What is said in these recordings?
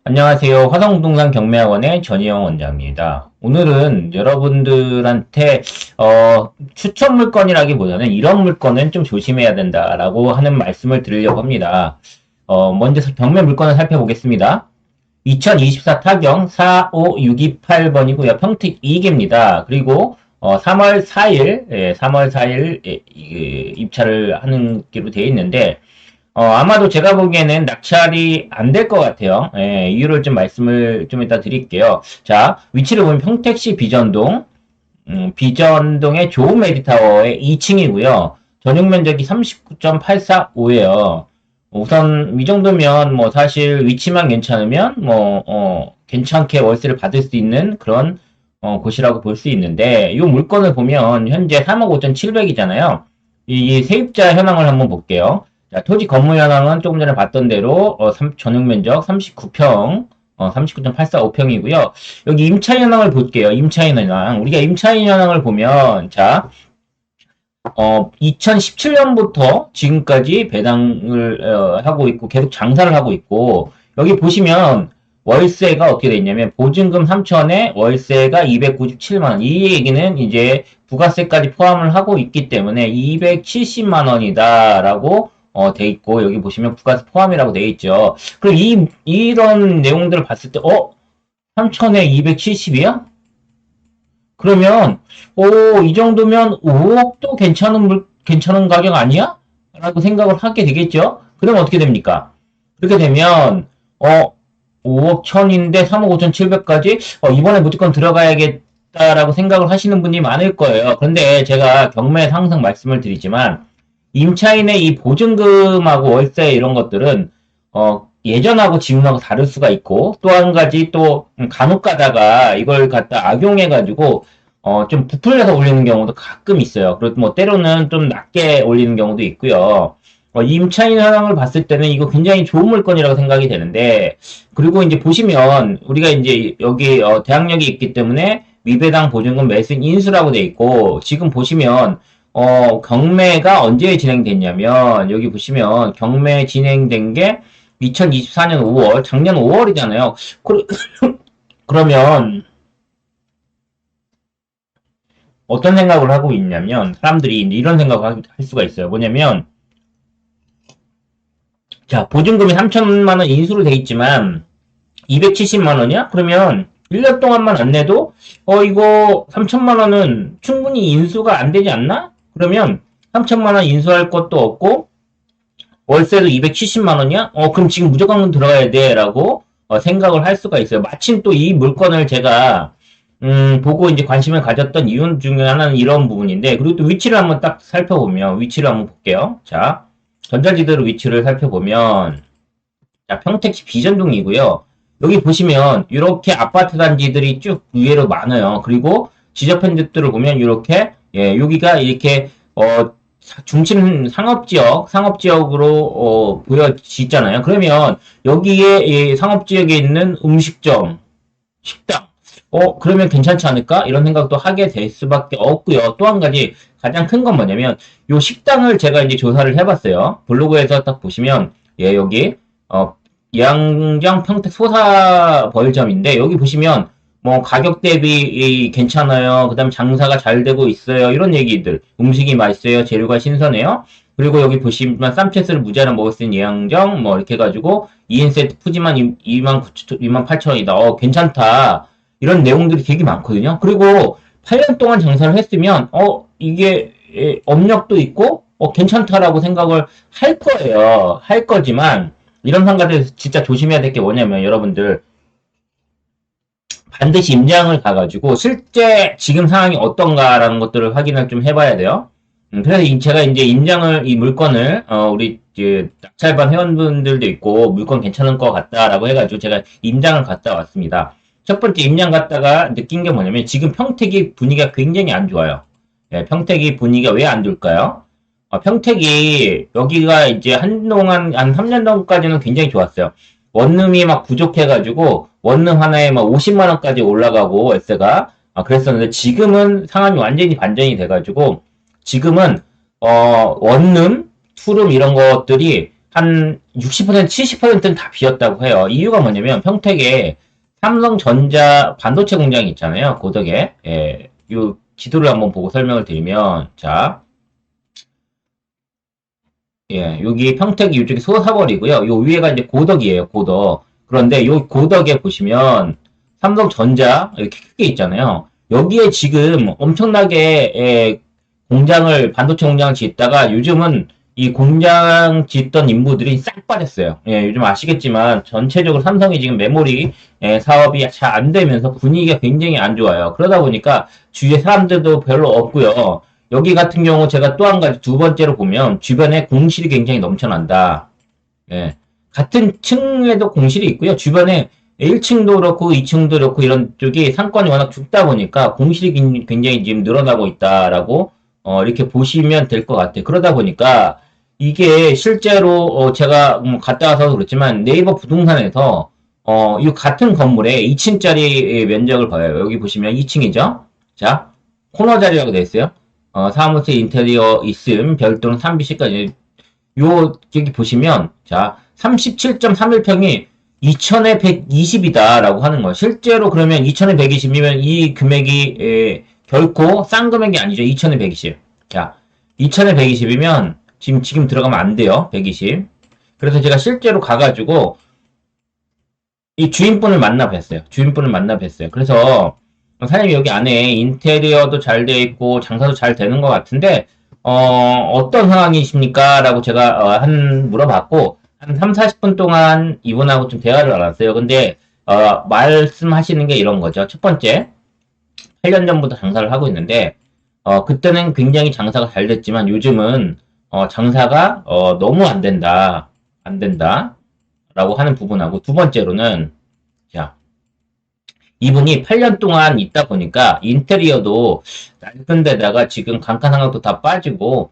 안녕하세요. 화성부동산 경매학원의 전희영 원장입니다. 오늘은 여러분들한테 추천 물건이라기보다는 이런 물건은 좀 조심해야 된다라고 하는 말씀을 드리려고 합니다. 먼저 경매 물건을 살펴보겠습니다. 2024 타경 45628번이고요. 평택 2개입니다. 그리고 3월 4일, 3월 4일 입찰을 하는 기로 되어 있는데 아마도 제가 보기에는 낙찰이 안 될 것 같아요. 예, 이유를 좀 말씀을 좀 이따 드릴게요. 자, 위치를 보면 평택시 비전동, 비전동의 좋은 메디타워의 2층이고요. 전용 면적이 39.845예요. 우선 이 정도면 뭐 사실 위치만 괜찮으면 괜찮게 월세를 받을 수 있는 그런 곳이라고 볼 수 있는데 이 물건을 보면 현재 3억 5,700이잖아요. 이 세입자 현황을 한번 볼게요. 자, 토지 건물 현황은 조금 전에 봤던 대로 전용 면적 39평, 39.845평이고요. 여기 임차인 현황을 볼게요. 임차인 현황. 우리가 임차인 현황을 보면 자, 2017년부터 지금까지 배당을 하고 있고 계속 장사를 하고 있고 여기 보시면 월세가 어떻게 돼 있냐면 보증금 3천에 월세가 297만 원. 이 얘기는 이제 부가세까지 포함을 하고 있기 때문에 270만 원이다라고 돼 있고 여기 보시면 부가세 포함이라고 돼 있죠. 그럼 이런 내용들을 봤을 때 3천에 270이야? 그러면 이 정도면 5억도 괜찮은 가격 아니야? 라고 생각을 하게 되겠죠? 그러면 어떻게 됩니까? 그렇게 되면 5억 천인데 3억 5,700까지 이번에 무조건 들어가야겠다라고 생각을 하시는 분이 많을 거예요. 그런데 제가 경매에서 항상 말씀을 드리지만 임차인의 이 보증금하고 월세 이런 것들은 예전하고 지금하고 다를 수가 있고 또 한 가지 또 간혹 가다가 이걸 갖다 악용해가지고 좀 부풀려서 올리는 경우도 가끔 있어요. 그리고 뭐 때로는 좀 낮게 올리는 경우도 있고요. 임차인 현황을 봤을 때는 이거 굉장히 좋은 물건이라고 생각이 되는데 그리고 이제 보시면 우리가 이제 여기 대항력이 있기 때문에 미배당 보증금 매수인 인수라고 돼 있고 지금 보시면 경매가 언제 진행됐냐면 여기 보시면 경매 진행된 게 2024년 5월 작년 5월이잖아요. 그러면 어떤 생각을 하고 있냐면 사람들이 이런 생각을 할 수가 있어요. 뭐냐면 자 보증금이 3천만 원 인수로 돼 있지만 270만 원이야? 그러면 1년 동안만 안 내도 이거 3천만 원은 충분히 인수가 안 되지 않나? 그러면 3천만 원 인수할 것도 없고 월세도 270만 원이야? 그럼 지금 무조건 들어가야 돼 라고 생각을 할 수가 있어요. 마침 또 이 물건을 제가 보고 이제 관심을 가졌던 이유 중에 하나는 이런 부분인데, 그리고 또 위치를 한번 딱 살펴보면, 위치를 한번 볼게요. 자, 전자지도로 위치를 살펴보면, 자, 평택시 비전동이고요. 여기 보시면, 이렇게 아파트 단지들이 쭉 위에로 많아요. 그리고 지적 편집들을 보면, 이렇게, 예, 여기가 이렇게, 중심 상업지역으로, 보여지잖아요. 그러면, 여기에, 상업지역에 있는 음식점, 식당, 그러면 괜찮지 않을까? 이런 생각도 하게 될 수밖에 없고요. 또 한 가지 가장 큰 건 뭐냐면 요 식당을 제가 이제 조사를 해봤어요. 블로그에서 딱 보시면 예 여기 양정 평택 소사벌점인데 여기 보시면 뭐 가격 대비 괜찮아요. 그다음 장사가 잘 되고 있어요. 이런 얘기들 음식이 맛있어요. 재료가 신선해요. 그리고 여기 보시면 쌈채스를 무제한 먹을 수 있는 예양정 뭐 이렇게 해가지고 2인 세트 푸짐한 28,000원이다. 괜찮다. 이런 내용들이 되게 많거든요. 그리고 8년 동안 장사를 했으면, 이게, 업력도 있고, 괜찮다라고 생각을 할 거예요. 할 거지만, 이런 상가들에서 진짜 조심해야 될 게 뭐냐면, 여러분들, 반드시 임장을 가가지고, 실제 지금 상황이 어떤가라는 것들을 확인을 좀 해봐야 돼요. 그래서 제가 이제 이 물건을, 우리, 낙찰반 회원분들도 있고, 물건 괜찮은 것 같다라고 해가지고, 제가 임장을 갔다 왔습니다. 첫 번째 임장 갔다가 느낀 게 뭐냐면 지금 평택이 분위기가 굉장히 안 좋아요. 예, 평택이 분위기가 왜 안 좋을까요? 평택이 여기가 이제 한동안 한 3년 전까지는 굉장히 좋았어요. 원룸이 막 부족해가지고 원룸 하나에 막 50만 원까지 올라가고 월세가 그랬었는데 지금은 상황이 완전히 반전이 돼가지고 지금은 원룸, 투룸 이런 것들이 한 60%, 70%는 다 비었다고 해요. 이유가 뭐냐면 평택에 삼성전자 반도체 공장이 있잖아요. 고덕에. 예, 요 지도를 한번 보고 설명을 드리면, 자, 예, 여기 평택이 이쪽이 소사거리고요. 요 위에가 이제 고덕이에요. 고덕. 그런데 요 고덕에 보시면 삼성전자 이렇게 크게 있잖아요. 여기에 지금 엄청나게 공장을 반도체 공장을 짓다가 요즘은 이 공장 짓던 인부들이 싹 빠졌어요. 예, 요즘 아시겠지만 전체적으로 삼성이 지금 메모리 사업이 잘 안 되면서 분위기가 굉장히 안 좋아요. 그러다 보니까 주위에 사람들도 별로 없고요. 여기 같은 경우 제가 또 한 가지 두 번째로 보면 주변에 공실이 굉장히 넘쳐난다. 예. 같은 층에도 공실이 있고요. 주변에 1층도 그렇고 2층도 그렇고 이런 쪽이 상권이 워낙 좁다 보니까 공실이 굉장히 지금 늘어나고 있다라고 이렇게 보시면 될 것 같아요. 그러다 보니까 이게 실제로 제가 갔다 와서 그렇지만 네이버 부동산에서 이 같은 건물에 2층짜리 면적을 봐요. 여기 보시면 2층이죠. 자, 코너 자리라고 되어 있어요. 사무실 인테리어 있음 별도는 3BC까지 요 여기 보시면 자 37.31평이 2천에 120이다 라고 하는 거예요. 실제로 그러면 2천에 120이면 이 금액이 결코 싼 금액이 아니죠. 2천에 120. 자 2천에 120이면 지금 들어가면 안 돼요. 120. 그래서 제가 실제로 가가지고 이 주인분을 만나 뵀어요. 주인분을 만나 뵀어요. 그래서 사장님 여기 안에 인테리어도 잘 돼 있고 장사도 잘 되는 것 같은데 어떤 상황이십니까? 라고 제가 물어봤고 한 3, 40분 동안 이분하고 좀 대화를 나눴어요. 근데 말씀하시는 게 이런 거죠. 첫 번째, 8년 전부터 장사를 하고 있는데 그때는 굉장히 장사가 잘 됐지만 요즘은 장사가 너무 안 된다. 안 된다. 라고 하는 부분하고 두 번째로는 자, 이분이 8년 동안 있다 보니까 인테리어도 낡은 데다가 지금 간판 상황도 다 빠지고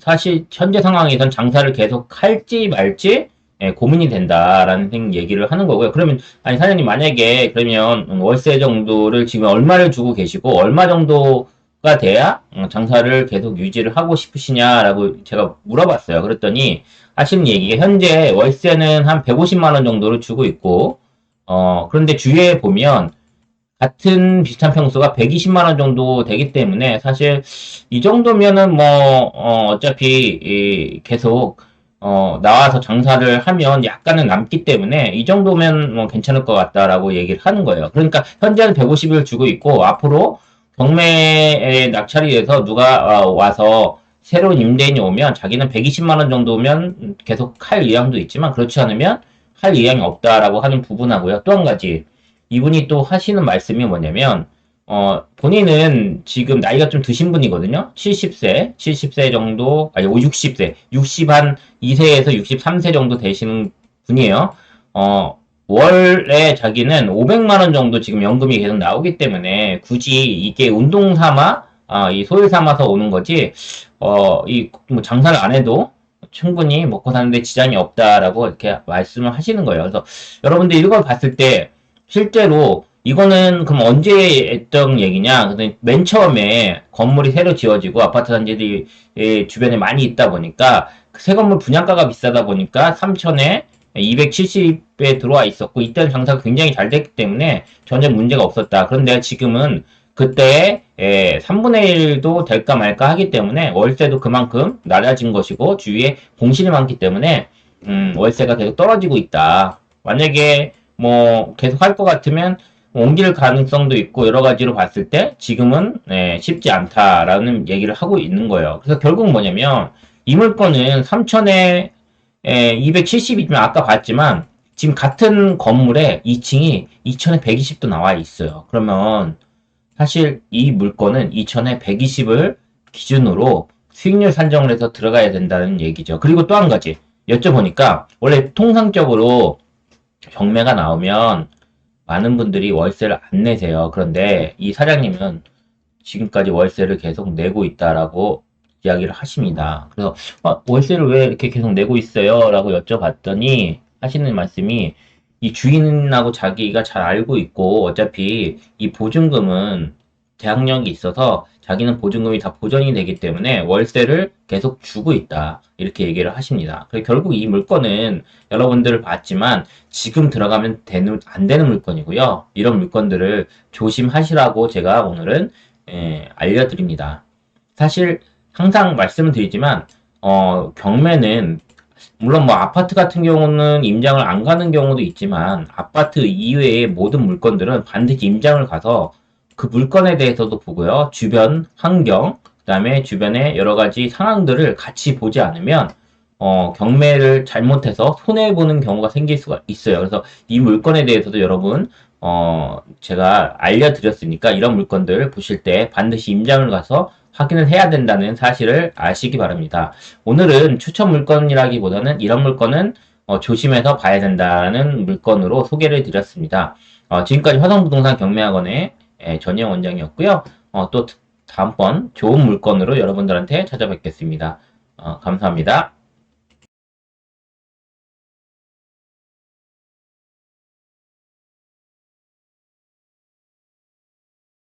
사실 현재 상황에선 장사를 계속 할지 말지 고민이 된다라는 얘기를 하는 거고요. 그러면 아니 사장님 만약에 그러면 월세 정도를 지금 얼마를 주고 계시고 얼마 정도가 돼야 장사를 계속 유지를 하고 싶으시냐라고 제가 물어봤어요. 그랬더니 하시는 얘기가 현재 월세는 한 150만 원 정도를 주고 있고 그런데 주위에 보면 같은 비슷한 평수가 120만 원 정도 되기 때문에 사실 이 정도면은 뭐 어차피 계속 나와서 장사를 하면 약간은 남기 때문에 이 정도면 뭐 괜찮을 것 같다라고 얘기를 하는 거예요. 그러니까 현재는 150을 주고 있고 앞으로 경매에 낙찰이 돼서 누가 와서 새로운 임대인이 오면 자기는 120만 원 정도면 계속 할 의향도 있지만 그렇지 않으면 할 의향이 없다라고 하는 부분하고요. 또 한 가지 이분이 또 하시는 말씀이 뭐냐면 본인은 지금 나이가 좀 드신 분이거든요. 70세 정도, 아니, 60세, 60한 2세에서 63세 정도 되시는 분이에요. 월에 자기는 500만 원 정도 지금 연금이 계속 나오기 때문에 굳이 이게 운동 삼아, 이 소일 삼아서 오는 거지, 뭐 장사를 안 해도 충분히 먹고 사는데 지장이 없다라고 이렇게 말씀을 하시는 거예요. 그래서 여러분들 이걸 봤을 때 실제로 이거는 그럼 언제 했던 얘기냐? 근데 맨 처음에 건물이 새로 지어지고 아파트 단지들이 주변에 많이 있다 보니까 새 건물 분양가가 비싸다 보니까 3천에 270에 들어와 있었고 이때는 장사가 굉장히 잘 됐기 때문에 전혀 문제가 없었다. 그런데 지금은 그때 3분의 1도 될까 말까 하기 때문에 월세도 그만큼 낮아진 것이고 주위에 공실이 많기 때문에 월세가 계속 떨어지고 있다. 만약에 뭐 계속 할 것 같으면 옮길 가능성도 있고 여러 가지로 봤을 때 지금은 쉽지 않다라는 얘기를 하고 있는 거예요. 그래서 결국 뭐냐면 이 물건은 3천에 270이면 아까 봤지만 지금 같은 건물에 2층이 2천에 120도 나와 있어요. 그러면 사실 이 물건은 2천에 120을 기준으로 수익률 산정을 해서 들어가야 된다는 얘기죠. 그리고 또 한 가지 여쭤보니까 원래 통상적으로 경매가 나오면 많은 분들이 월세를 안 내세요. 그런데 이 사장님은 지금까지 월세를 계속 내고 있다라고 이야기를 하십니다. 그래서 월세를 왜 이렇게 계속 내고 있어요? 라고 여쭤봤더니 하시는 말씀이 이 주인하고 자기가 잘 알고 있고 어차피 이 보증금은 계약력이 있어서 자기는 보증금이 다 보전이 되기 때문에 월세를 계속 주고 있다. 이렇게 얘기를 하십니다. 결국 이 물건은 여러분들을 봤지만 지금 들어가면 안 되는 물건이고요. 이런 물건들을 조심하시라고 제가 오늘은 알려드립니다. 사실 항상 말씀을 드리지만 경매는 물론 뭐 아파트 같은 경우는 임장을 안 가는 경우도 있지만 아파트 이외의 모든 물건들은 반드시 임장을 가서 그 물건에 대해서도 보고요. 주변 환경, 그다음에 주변의 여러 가지 상황들을 같이 보지 않으면 경매를 잘못해서 손해보는 경우가 생길 수가 있어요. 그래서 이 물건에 대해서도 여러분 제가 알려드렸으니까 이런 물건들 보실 때 반드시 임장을 가서 확인을 해야 된다는 사실을 아시기 바랍니다. 오늘은 추천 물건이라기보다는 이런 물건은 조심해서 봐야 된다는 물건으로 소개를 드렸습니다. 지금까지 화성부동산 경매학원의 전영 원장이었고요. 또 다음번 좋은 물건으로 여러분들한테 찾아뵙겠습니다. 감사합니다.